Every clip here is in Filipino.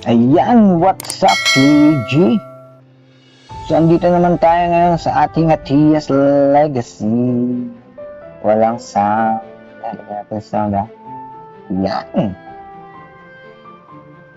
Ayan, what's up, KG? So, andito naman tayo ngayon sa ating Atias Legacy. Walang sound. Walang sound, ha? Yan.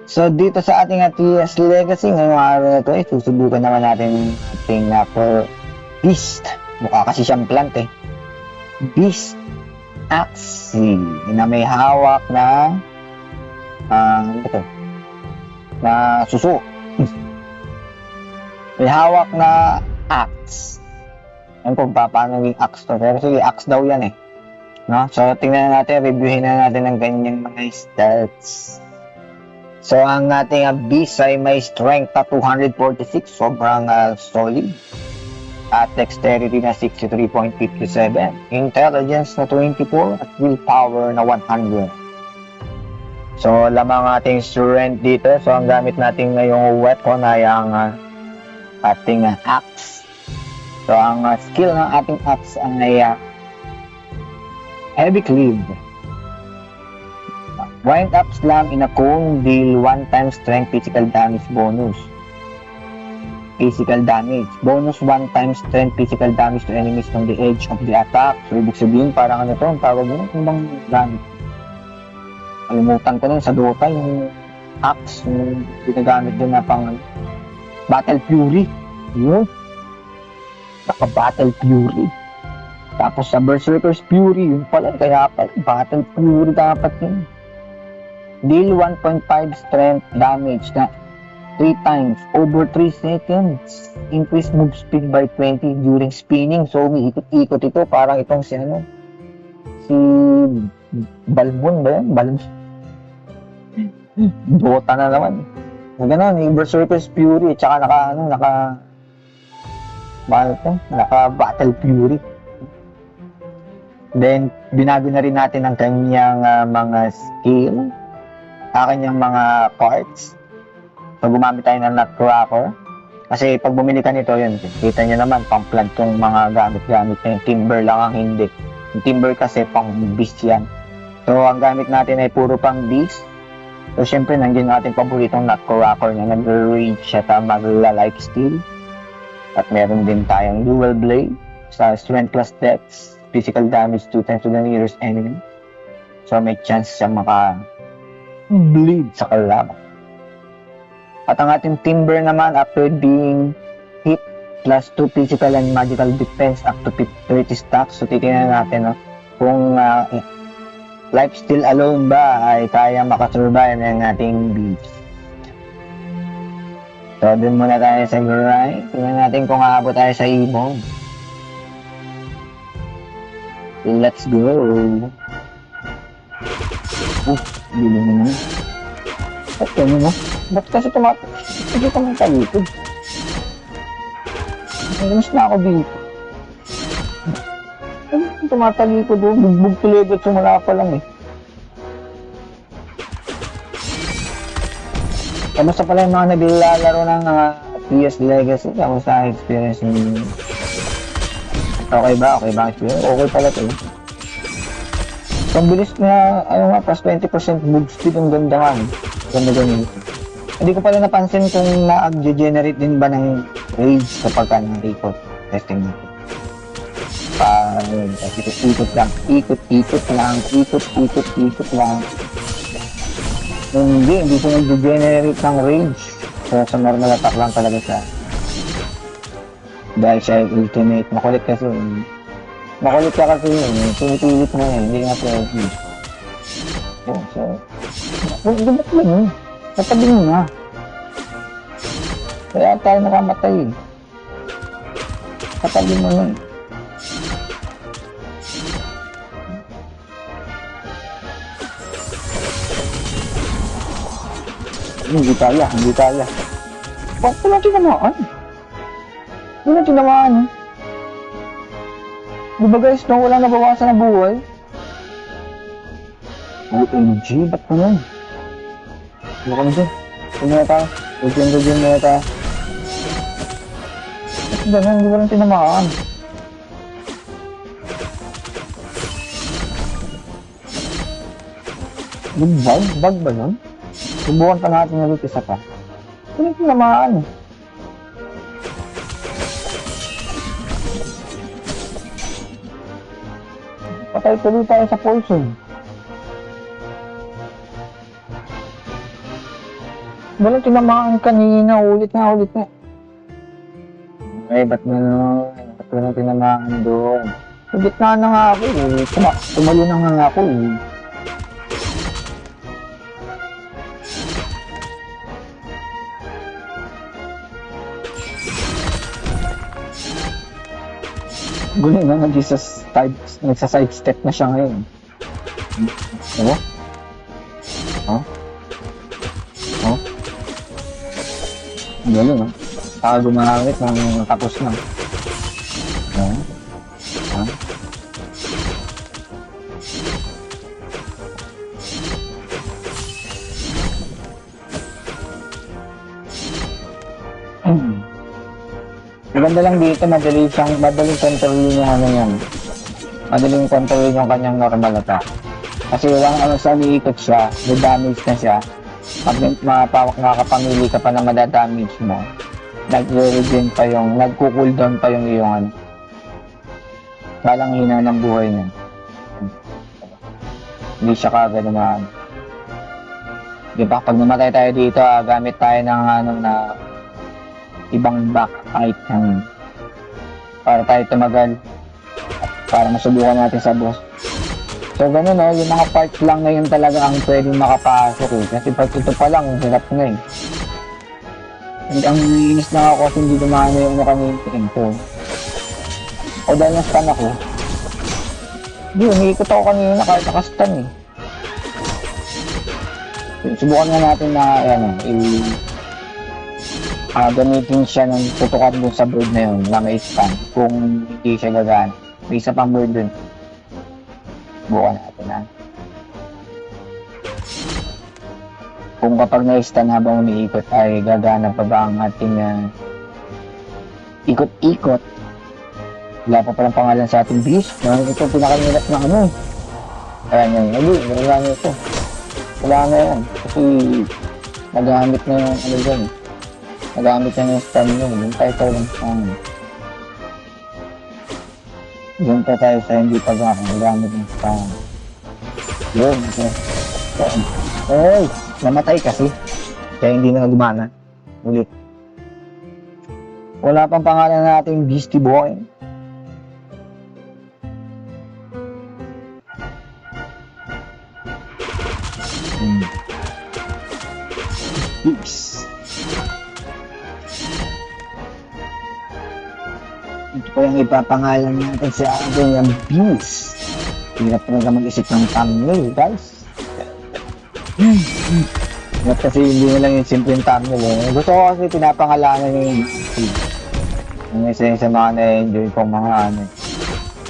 So, dito sa ating Atias Legacy, ngayong araw na ito, susubukan naman natin ating Beast. Mukha kasi siyang plant, eh. Beast Axie na may hawak na na suso. May hawak na axe. Ano kung paano yung axe to? Pero sige, axe daw yan eh. No? So, tingnan natin, reviewin na natin ang kanyang mga stats. So, ang ating beast ay may strength na 246, sobrang solid. At dexterity na 63.57, intelligence na 24, at willpower na 100. So, lamang ating strength dito. So, ang gamit natin ngayong weapon ay ang ating axe. So, ang skill ng ating axe ay heavy cleave. Wind up slam in a cone, deal 1 times strength physical damage bonus. Physical damage. Bonus 1 times strength physical damage to enemies from the edge of the attack. So, ibig sabihin, parang ano to, ang tawag mo, kung bang gamit. Alimutan ko nun sa Dota, yung axe, yung ginagamit din na pang Battle Fury. Yun. Naka-Battle Fury. Tapos sa Berserker's Fury, yun pala, kaya pala, Battle Fury dapat yun. Deal 1.5 strength damage na 3 times over 3 seconds. Increase move speed by 20 during spinning. So, umiikot-ikot ito. Parang itong si Balmon ba yan? Dota na naman. Gano'n, yung Berserker's Fury. Tsaka naka Battle Fury. Then, binago na rin natin ang kanyang mga skill. Kanyang mga parts. So, gumamit tayo ng Nutcracker. Kasi pag bumili ka nito, yun, kita nyo naman, pang-plant yung mga gamit-gamit na yung timber lang ang hindi. Yung timber kasi pang-beast yan. So, ang gamit natin ay puro pang-beast. So, syempre, nandiyan natin paboritong Nutcracker na nag-rage siya ta magla-lifesteal. At meron din tayong dual blade sa strength plus dex, physical damage 2 times to the nearest enemy. So, may chance siya maka-bleed sa kalaban. At ang ating timber naman, after being hit, plus 2 physical and magical defense up to 30 stacks. So, titignan natin kung lifesteal alone ba ay kaya makasurvive ng ating beast. So, dun muna tayo sa grind. Tingnan natin kung aabot tayo sa ibon. Let's go! Bili mo na. At kanya mo? Ba't kasi hindi ka mang talikod? Nagamis na ako dito. Tumatalikod o, bugbog tuligot sumula pa lang eh. Kamusta pala yung mga naglalaro ng PS Legacy? Kamusta ang experience niyo? Okay ba? Okay ba ang experience? Okay pala ito. Ang bilis na, plus 20% move speed, ang ganda nga. Ganda ganyan. Hindi ko pala napansin kung na-generate din ba ng rage kapag na-record testing natin. Ikot lang. Hindi ko nag-generate ng rage. So, sa normal attack lang talaga siya. Dahil siya ultimate. Makulit kasi yun. Pinipilit mo yun. Hindi nga pwede. So, ba't ba yun? Natabi mo na. Kaya tayo nakamatay. Natabi mo na. Hindi kaya. Bakit ko lang tinamaan? Hindi na tinamaan. Diba guys, nung walang nabawasan na buhay? OMG, ba't ka nun? Ano kami dyan? Tignan na tayo. Regen na tayo. Ba't gano'n? Hindi walang tinamaan. Yung bug ba nun? Subukan pa natin ulit isa pa. Hindi naman. Patay tuloy tayo sa poison. Walang tinamaan kanina, ulit na. Ay, ba't na tinamaan doon? Sa gitna na nga ako eh. Tumalo na nga ako eh. Gulo na nagsa-sidestep na siya ngayon. Diba? Oh? Gulo na. Saka gumamit ng tapos na. Maganda lang dito, madaling kontrolin yung ano yan. Madaling kontrolin yung kanyang normal attack. Kasi walang sa umiikot siya, damage na siya. Pag makakapamili ka pa na madadamage mo, nag-regen pa yung, nagko-cooldown pa yung iyong ano. Walang hina ng buhay niya. Hindi siya kagad naman. Diba, pag namatay tayo dito, gamit tayo ng ano na ibang back item para tayo tumagal para masubukan natin sa boss. So ganun yung mga parts lang ngayon talaga ang pwedeng makapasok eh. Kasi pag ito pa lang, hirap na eh. And ang inis na ako kasi hindi dumano yung kanina ito. O dahil na-stun ako. Hindi, umiikot ako kanina kahit nakastan eh. Subukan nga natin na gamitin siya ng tutukan dun sa bird na yun na may stun kung hindi siya gagana. May isa pang bird dun. Bukan natin kung kapag na-stun habang umiikot ay gagana pa ba ang ating ikot-ikot. Wala pa palang pangalan sa ating beast. Ito pinakamilat na ano. Ayan yan. Wala na ito. Wala na yan. Kasi nagamit na yung ano dyan. Nagamit na yung stun yun. Yung title ng stun. Doon pa tayo sa hindi pa ba. Nagamit ng stun. Yun. Ay! Namatay kasi. Kaya hindi na gumana. Ulit. Wala pang pangalan na ating Beastie Boy. Peace. Ito pa yung ipapangalan natin sa ating yung Beast. Hirap talaga mag-isip ng thumbnail, guys. Hirap kasi hindi na lang yung simple thumbnail eh. Gusto ko kasi pinapangalanan yung yung isa sa mga na-enjoy kong mga ano.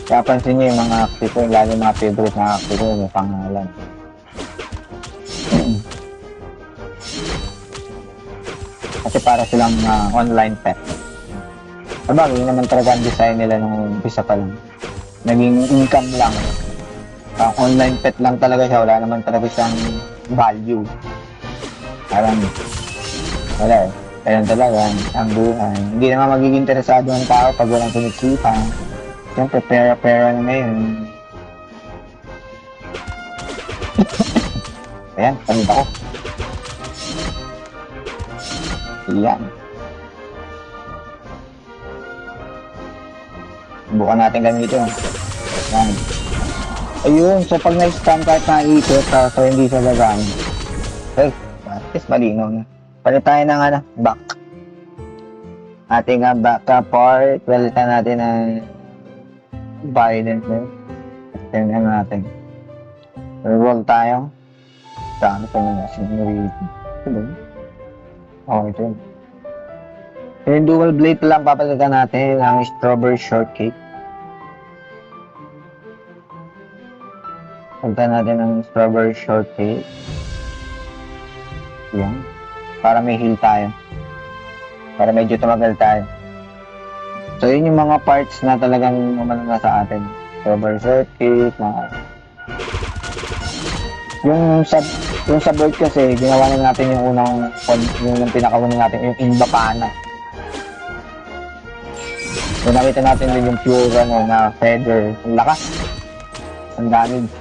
Kaya pansin nyo yung mga active ko, lalo yung mga favorite na active ko, may pangalan. Kasi para silang online pet. Sabagay, yun naman talaga ang design nila nung umpisa pa lang. Naging income lang. Online pet lang talaga siya, wala naman talaga siyang value. Parang, wala eh. Kaya talaga, ang buhay. Hindi naman magiging interesado ng tao pag walang kumikita. Siyempre, pera-pera na ngayon. Ayan, pamit ako. Iyan. Subukan natin gamitin. Yan. Ayun, so pag na-stun kahit naikot, so hindi siya gagana. Okay, at least malinaw na. Palit tayo ng back. Ating back part, palitan natin ng violent na. Tingnan natin. Roll tayo. Saan pa naman sinurity. Ito okay, ito. Yung dual blade lang papalitan natin ang strawberry shortcake. Palitan natin ang strawberry shortcake. Yan. Para may heal tayo. Para medyo tumagal tayo. So yun yung mga parts na talagang umano sa atin. Strawberry shortcake, mga... Yung Yung sa bird kasi, ginawa na natin yung yung pinakauna natin, yung Imbapana. So nakita natin din yung pure na feather, yung lakas, ang damage.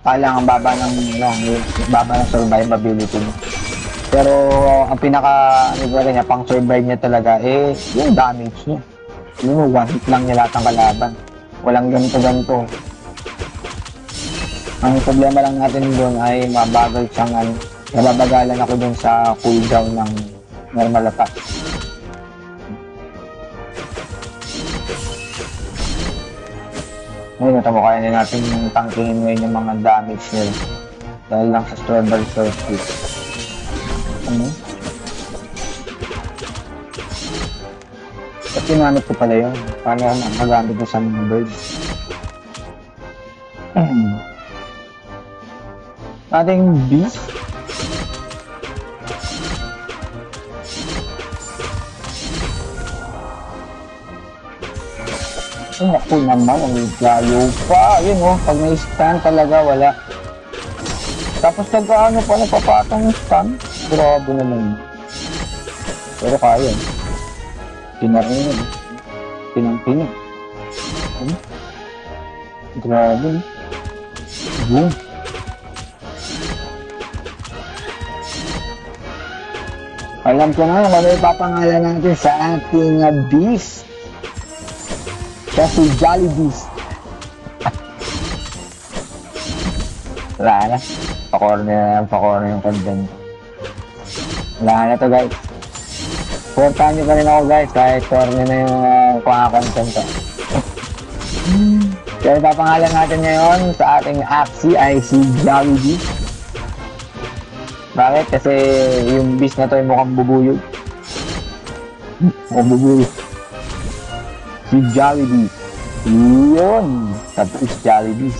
Kaya ang baba ng, yung baba ng survivability. Pero ang pinaka, pang survive niya talaga, yung damage niya. Yung one hit lang niya lahat ng kalaban. Walang ganito-ganito. Ang problema lang natin doon ay mabagal siyang nababagalan ako dun sa cooldown ng normal attack. Ngayon, ito mo kaya na natin yung tangkingin ngayon yung mga damage nila. Dahil lang sa strawberry surface. Ano? At ginamit ko pala yun. Paano magamit ko sa mga birds? Ating beast. Ay, naku naman, ang layo pa. Yun pag may stand talaga, wala. Tapos nag-ano pa, nagpapatang yung stand. Grabe naman. Pero kaya. Pinarinig. Pinang-pinig. Grabe. Boom. Alam ko na ano ipapangalan natin sa ating beast. Siya si Jolly Beast. Wala na. Pa-corner yung content. Wala na to guys. Supportahan nyo pa rin ako guys kahit corner na yung content ko. Kaya ipapangalan natin ngayon sa ating Axie ay si Jolly Beast. Bakit? Kasi yung beast na to ay mukhang bubuyog. Mukhang bubuyog. Si Jollibee. Yun. Sabi si Jollibee.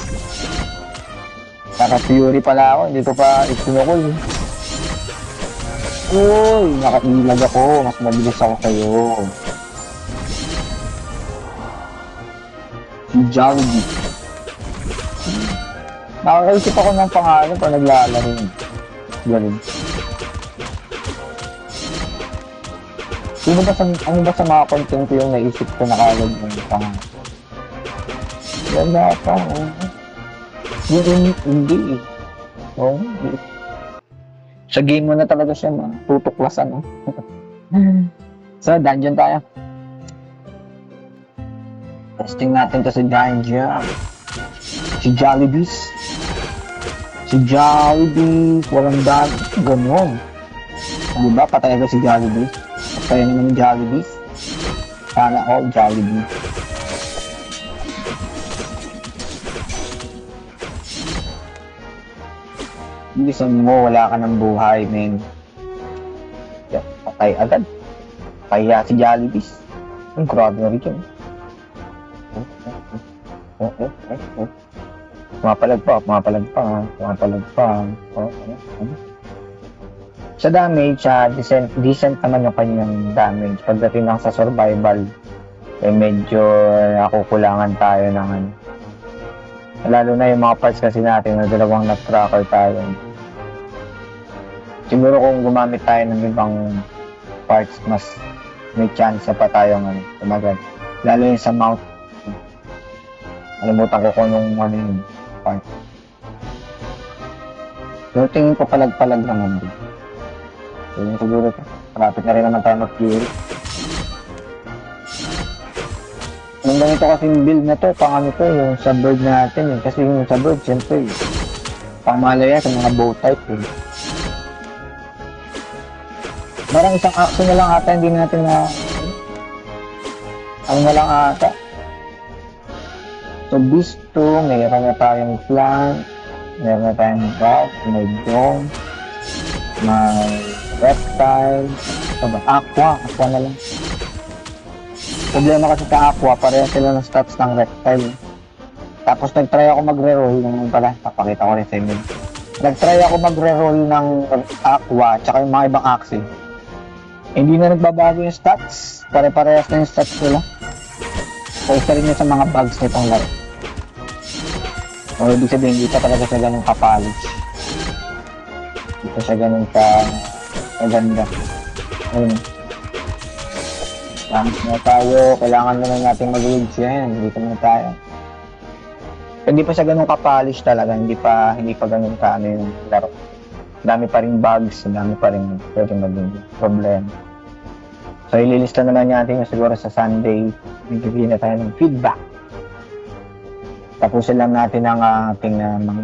Naka-fury pala ako. Hindi ko pa isinukol. Uy, nakailag ako. Mas mabilis ako sa'yo. Si Jollibee. Nakakaisip ako ng pangalan pag naglalaro. Ganun. Ano ba sa mga content ko yung naisip ko na kagad ng pangalan? Wala pa, Hindi hindi. Sa game mo na talaga siya tutuklasan, So, dungeon tayo. Testing natin to sa dungeon. Si Jollibee. Si Jollibee, walang ganun. Diba, patay agad si Jollibee. Kaya naman yung Jollibee. Sana all Jollibee. Bilisan mo, wala ka ng buhay, men. Patay agad. Kaya si Jollibee. Ang grabe na rin yun. Pumapalag pa. Sa damage, decent naman yung kanyang damage. Pagdating lang sa survival, medyo nakukulangan tayo ng lalo na yung mga parts kasi natin na dalawang nut-tracker tayo. Siguro kung gumamit tayo ng ibang parts, mas may chance pa tayong tumagal. Lalo yung sa mount. Alimutan ko kung yung part. Pero tingin ko palag-palag naman din. So yun siguro ito. Malapit na rin naman tayo mag-fury. Yung ganito kasing build na to, yung sa bird natin Kasi yung sa bird, siyempre, pamalaya sa mga bow type Parang isang action na lang ata, hindi natin na lang ata. So, beast 2, mayroon na tayong plant, mayroon na tayong bat, may dome, may reptile, aqua na lang. Problema kasi sa aqua, pareha sila ng stats ng reptile. Tapos nag-try ako magre-roll ng papakita ko rin sa inyo. Nag-try ako magre-roll ng aqua, tsaka yung mga ibang axie. Hindi na nagbabago yung stats, pare-parehas na yung stats nila. O isa rin yun sa mga bugs nitong laro. O ibig sabihin, hindi pa talaga siya ganun kapalig. pa siya ganun ka maganda. Ayun. Tangos na tayo. Kailangan na lang natin mag-reads yan. Dito na tayo. Hindi pa siya ganun ka-polish talaga. Hindi pa ganun ka ano yung laro. Dami pa rin bugs. Dami pa rin pwede maging problema. So, ililista naman natin yung siguro sa Sunday. Bibigyan na tayo ng feedback. Tapusin lang natin ang ating mga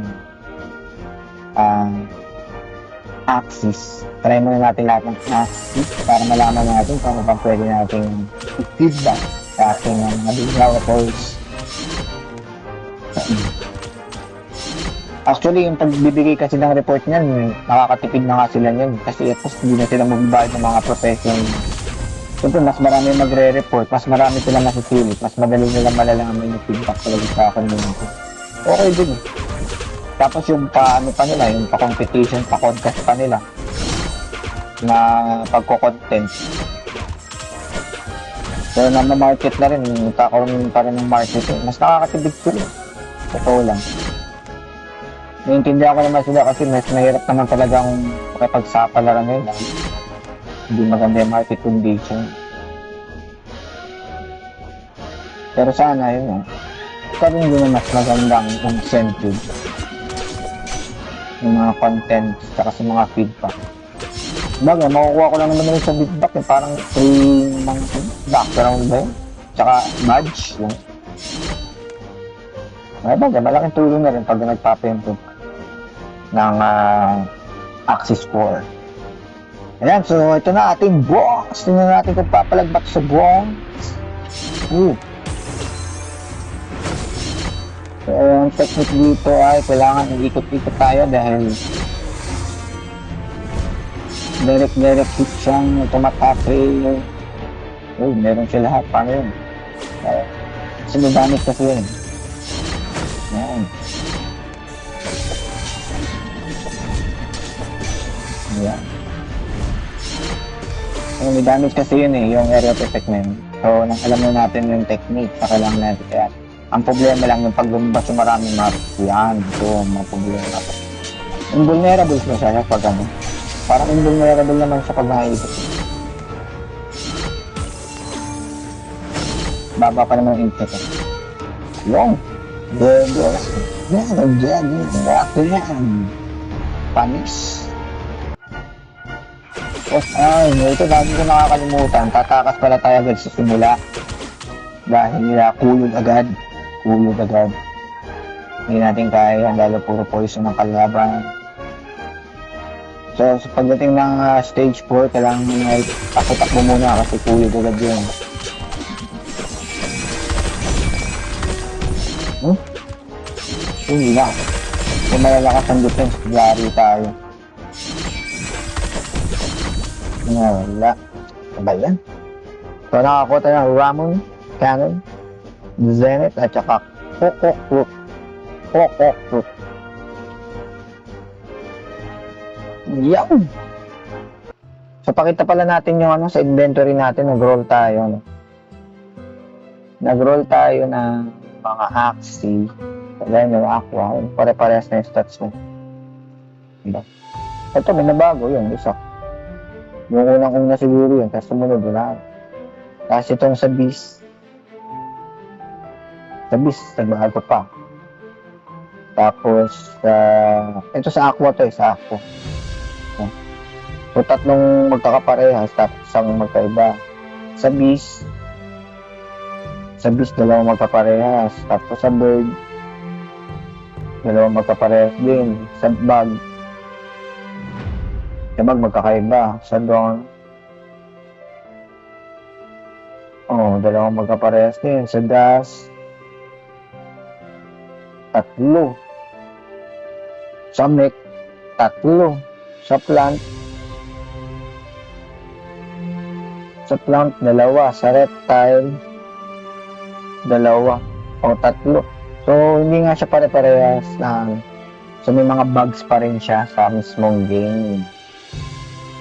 axis. Try muna natin lahat ng axis para malaman natin kung ano pa pwede natin feedback sa ating mga developers. Actually, yung pagbibigay kasi ng report niyan, nakakatipid na nga sila niyan. Kasi at least hindi na sila magbabayad ng mga profession. Siyempre, mas marami magre-report, mas marami silang nasisilip, mas madali nilang malalaman yung feedback talaga sa akin yun. Okay din. Tapos yung paano pa nila, yung pa-competition, pa-contest pa nila na pagko-content. So, na-market na rin, nagkakaroon pa rin ng marketing. Mas nakakatibig sila. Totoo lang. Naiintindihan ko naman sila kasi mas mahirap naman talagang makipagsapalaran ngayon. Hindi maganda yung market condition. Pero sana yun karoon din na mas magandang incentive yung mga content saka sa mga feedback. Bagay, makukuha ko lang naman yun sa feedback eh. Parang free ng background ba yun? Tsaka badge yun. Bagay, malaking tulong na rin pag nagpapa-improve ng Axis 4. Ayan, so ito na ating box. Tingnan natin kung papalagbat sa box. So, ang technique dito ay kailangan ikot-ikot tayo dahil direct hit siyang tumatake. Meron siya lahat. Paano yun? Kasi damage kasi yun. Ayan. Ayan. May damage kasi yun yung area of effect na yun. So, nang alam na natin yung technique na kailangan natin kaya. Ang problema lang yung pag lumabas yung maraming map. Yan. So, mga problema. Invulnerable siya pag ano. Parang invulnerable naman siya pag nakikita. Baba pa naman yung input. Yung. Panis. Ito lagi ko nakakalimutan. Tatakas pala tayo agad sa simula. Dahil kulod agad. Hindi natin kaya. Lalo puro poison ng kalaban. So, pagdating ng stage 4, kailangan takbo muna kasi kulod agad yun. Hindi na. Kung malalakas ang defense, yari tayo. Wala. Ba yan? So, nakakuha tayo ng Ramon, Cannon, Zenith, at saka Kokok Fruit. Yan! So, pakita pala natin yung sa inventory natin. Nag-roll tayo. Nag-roll tayo ng mga Axie. Then, yung Aqua. Pare-parehas na yung stats mo. Diba? Ito, may nabago yun. Isa. Yung unang-una siguro yun, tapos sumunod na. Tapos itong sa Beast. Sa Beast, nagbago pa. Tapos, ito sa Aqua to, sa Aqua. So, tatlong magkakaparehas, tapos isang magkaiba. Sa Beast, dalawang magkaparehas. Tapos sa Bird, dalawang magkaparehas din. Sa Bug, magkakaiba. Sa Dawn, dalawang magkaparehas din. Sa Gas, tatlo. Sa Mech, tatlo. Sa Plant, dalawa. Sa Reptile, dalawa o tatlo. So, hindi nga siya pare-parehas lang. So, may mga bugs pa rin siya sa mismong game.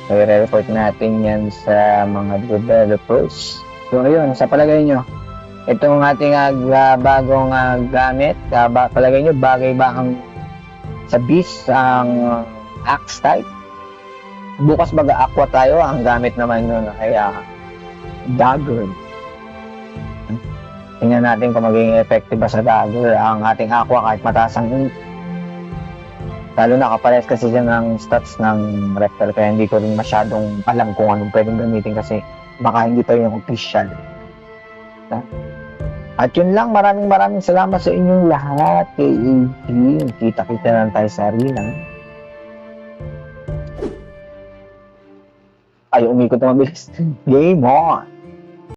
So, i-report natin yan sa mga developers. So, ayun, sa palagay nyo, itong ating bagong gamit, palagay nyo, bagay ba ang sa Beast, ang Axe type? bukas mag-aqua tayo, ang gamit naman nun ay dagger. Tingnan natin kung magiging effective ba sa dagger ang ating aqua kahit mataas ang ink. Lalo na kapares kasi siya ng stats ng Reptile, kaya hindi ko rin masyadong alam kung anong pwedeng gamitin kasi baka hindi pa yung official. At yun lang, maraming salamat sa inyong lahat kay AG. Kita-kita lang tayo sa arena. Ay, umikot na mabilis. Game on!